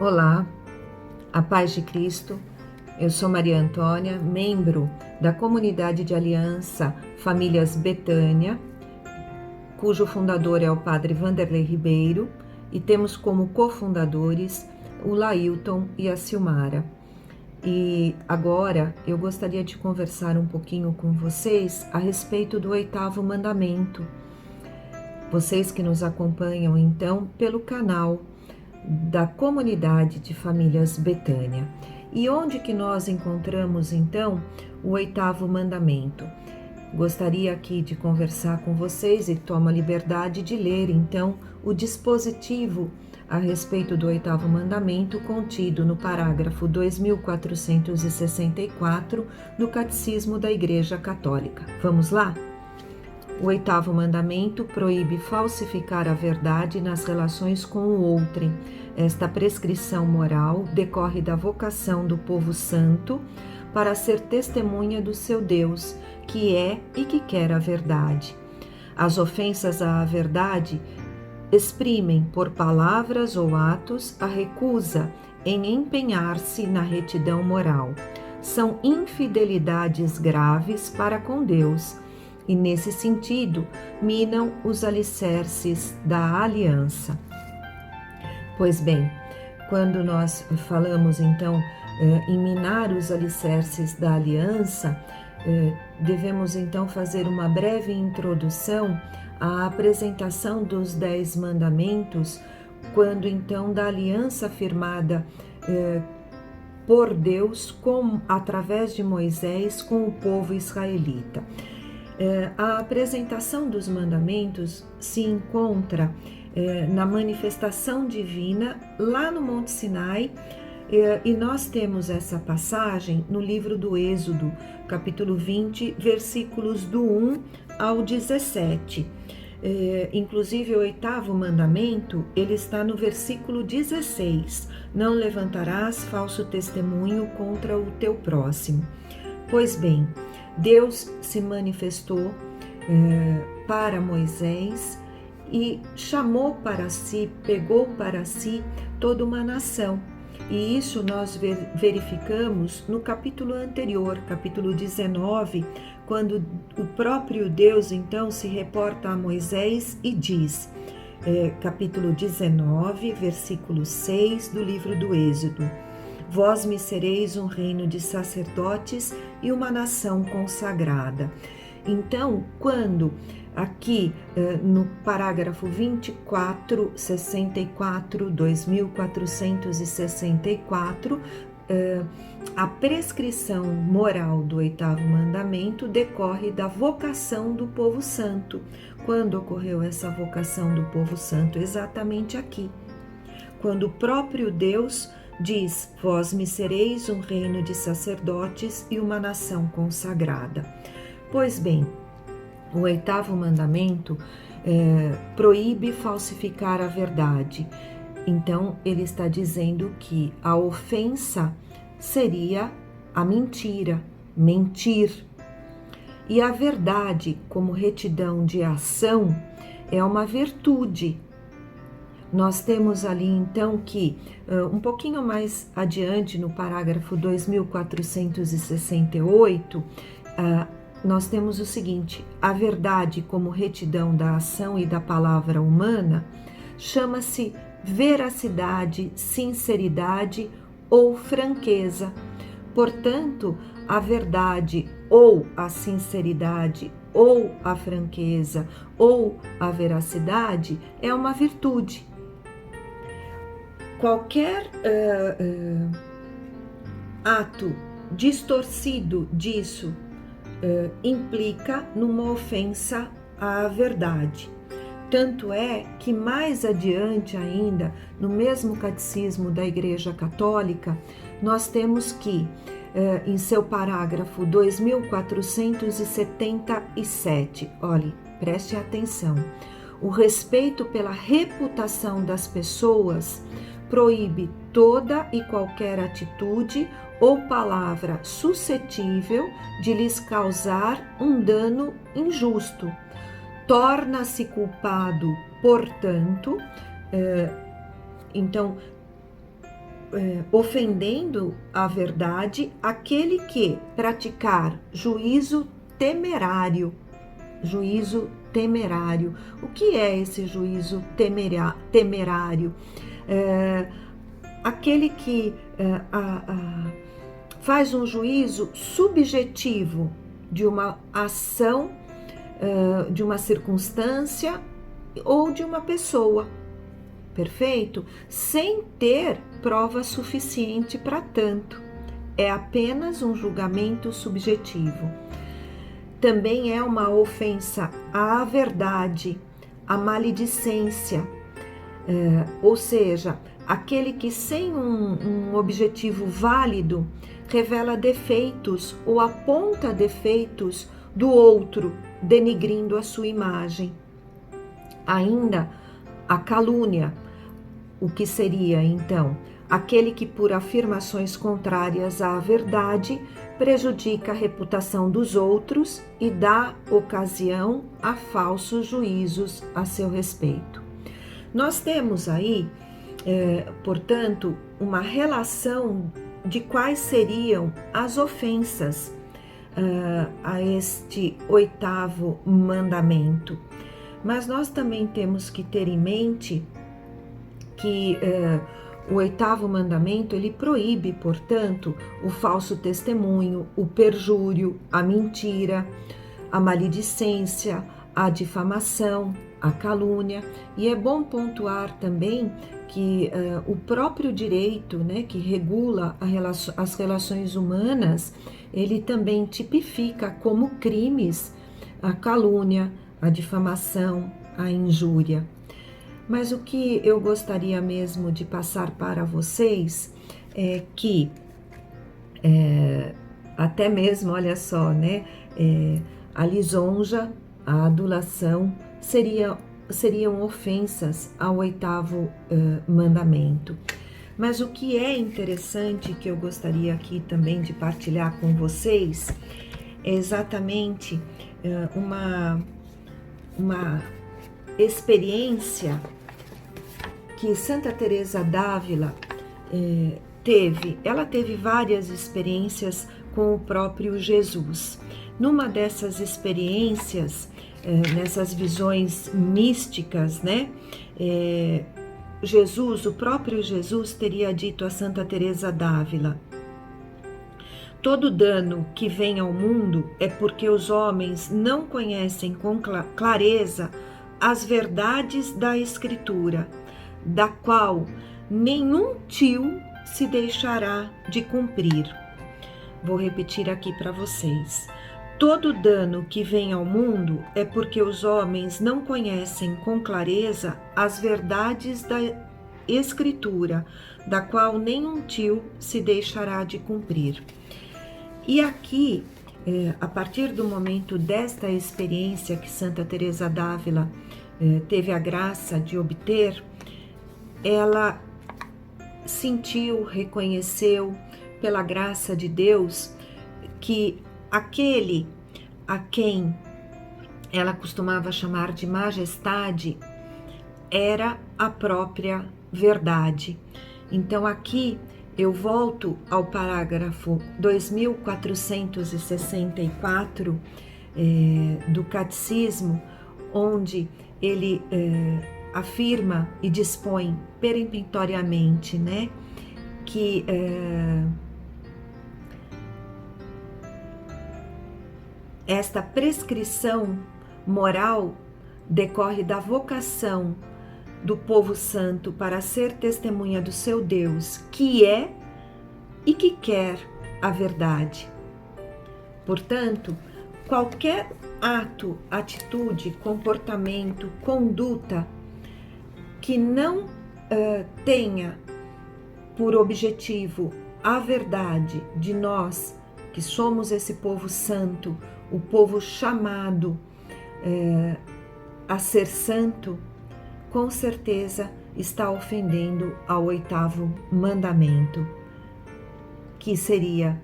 Olá, a paz de Cristo. Eu sou Maria Antônia, membro da comunidade de aliança Famílias Betânia, cujo fundador é o Padre Vanderlei Ribeiro, e temos como cofundadores o Lailton e a Silmara. E agora eu gostaria de conversar um pouquinho com vocês a respeito do 8º mandamento. Vocês que nos acompanham então pelo canal da comunidade de famílias Betânia. E onde que nós encontramos então o 8º mandamento? Gostaria aqui de conversar com vocês e tomo a liberdade de ler então o dispositivo a respeito do 8º mandamento contido no parágrafo 2464 do Catecismo da Igreja Católica. Vamos lá? O 8º mandamento proíbe falsificar a verdade nas relações com o outrem. Esta prescrição moral decorre da vocação do povo santo para ser testemunha do seu Deus, que é e que quer a verdade. As ofensas à verdade exprimem, por palavras ou atos, a recusa em empenhar-se na retidão moral. São infidelidades graves para com Deus e, nesse sentido, minam os alicerces da aliança. Pois bem, quando nós falamos então em minar os alicerces da aliança, devemos então fazer uma breve introdução à apresentação dos 10 mandamentos, quando então da aliança firmada por Deus através de Moisés com o povo israelita. A apresentação dos mandamentos se encontra na manifestação divina lá no Monte Sinai, e nós temos essa passagem no livro do Êxodo, capítulo 20, versículos do 1 ao 17. Inclusive o 8º mandamento, ele está no versículo 16: não levantarás falso testemunho contra o teu próximo. Pois bem, Deus se manifestou para Moisés e chamou para si, pegou para si toda uma nação. E isso nós verificamos no capítulo anterior, capítulo 19, quando o próprio Deus então se reporta a Moisés e diz, capítulo 19, versículo 6 do livro do Êxodo: vós me sereis um reino de sacerdotes e uma nação consagrada. Então, quando aqui no parágrafo 2464, a prescrição moral do 8º mandamento decorre da vocação do povo santo. Quando ocorreu essa vocação do povo santo? Exatamente aqui, quando o próprio Deus diz: vós me sereis um reino de sacerdotes e uma nação consagrada. Pois bem, o 8º mandamento proíbe falsificar a verdade. Então, ele está dizendo que a ofensa seria a mentira, mentir. E a verdade, como retidão de ação, é uma virtude. Nós temos ali então que, um pouquinho mais adiante, no parágrafo 2468, nós temos o seguinte: a verdade como retidão da ação e da palavra humana chama-se veracidade, sinceridade ou franqueza. Portanto, a verdade ou a sinceridade ou a franqueza ou a veracidade é uma virtude. Qualquer ato distorcido disso implica numa ofensa à verdade. Tanto é que mais adiante ainda, no mesmo Catecismo da Igreja Católica, nós temos que, em seu parágrafo 2477, olhe, preste atenção, o respeito pela reputação das pessoas proíbe toda e qualquer atitude ou palavra suscetível de lhes causar um dano injusto. Torna-se culpado, portanto, ofendendo a verdade, aquele que praticar juízo temerário. Juízo temerário. O que é esse juízo temerário? Aquele que faz um juízo subjetivo de uma ação, de uma circunstância ou de uma pessoa. Perfeito? Sem ter prova suficiente para tanto. É apenas um julgamento subjetivo. Também é uma ofensa à verdade, à maledicência, ou seja, aquele que sem um objetivo válido revela defeitos ou aponta defeitos do outro, denigrindo a sua imagem. Ainda a calúnia, o que seria então? Aquele que por afirmações contrárias à verdade prejudica a reputação dos outros e dá ocasião a falsos juízos a seu respeito. Nós temos aí, portanto, uma relação de quais seriam as ofensas a este 8º mandamento. Mas nós também temos que ter em mente que o 8º mandamento, ele proíbe, portanto, o falso testemunho, o perjúrio, a mentira, a maledicência, a difamação, a calúnia. E é bom pontuar também que o próprio direito, né, que regula as relações humanas, ele também tipifica como crimes a calúnia, a difamação, a injúria. Mas o que eu gostaria mesmo de passar para vocês é que, até mesmo, olha só, né, a lisonja, a adulação seriam ofensas ao 8º mandamento. Mas o que é interessante, que eu gostaria aqui também de partilhar com vocês, é exatamente uma experiência que Santa Teresa d'Ávila teve. Ela teve várias experiências com o próprio Jesus. Numa dessas experiências, nessas visões místicas, né, o próprio Jesus teria dito a Santa Teresa d'Ávila: todo dano que vem ao mundo é porque os homens não conhecem com clareza as verdades da Escritura, da qual nenhum tio se deixará de cumprir. Vou repetir aqui para vocês. Todo dano que vem ao mundo é porque os homens não conhecem com clareza as verdades da Escritura, da qual nenhum tio se deixará de cumprir. E aqui, a partir do momento desta experiência que Santa Teresa d'Ávila teve a graça de obter, ela sentiu, reconheceu, pela graça de Deus, que aquele a quem ela costumava chamar de majestade era a própria verdade. Então aqui eu volto ao parágrafo 2464 do Catecismo, onde ele afirma e dispõe peremptoriamente, né, que esta prescrição moral decorre da vocação do povo santo para ser testemunha do seu Deus, que é e que quer a verdade. Portanto, qualquer ato, atitude, comportamento, conduta que não tenha por objetivo a verdade de nós, que somos esse povo santo, o povo chamado a ser santo, com certeza está ofendendo ao 8º mandamento, que seria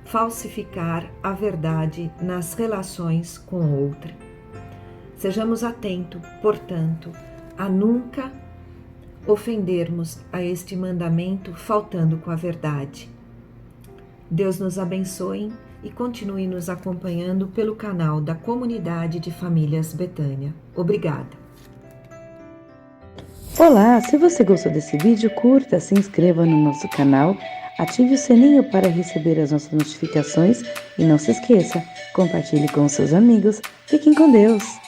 falsificar a verdade nas relações com o outro. Sejamos atentos, portanto, a nunca ofendermos a este mandamento faltando com a verdade. Deus nos abençoe e continue nos acompanhando pelo canal da Comunidade de Famílias Betânia. Obrigada. Olá, se você gostou desse vídeo, curta, se inscreva no nosso canal, ative o sininho para receber as nossas notificações e não se esqueça, compartilhe com seus amigos. Fiquem com Deus!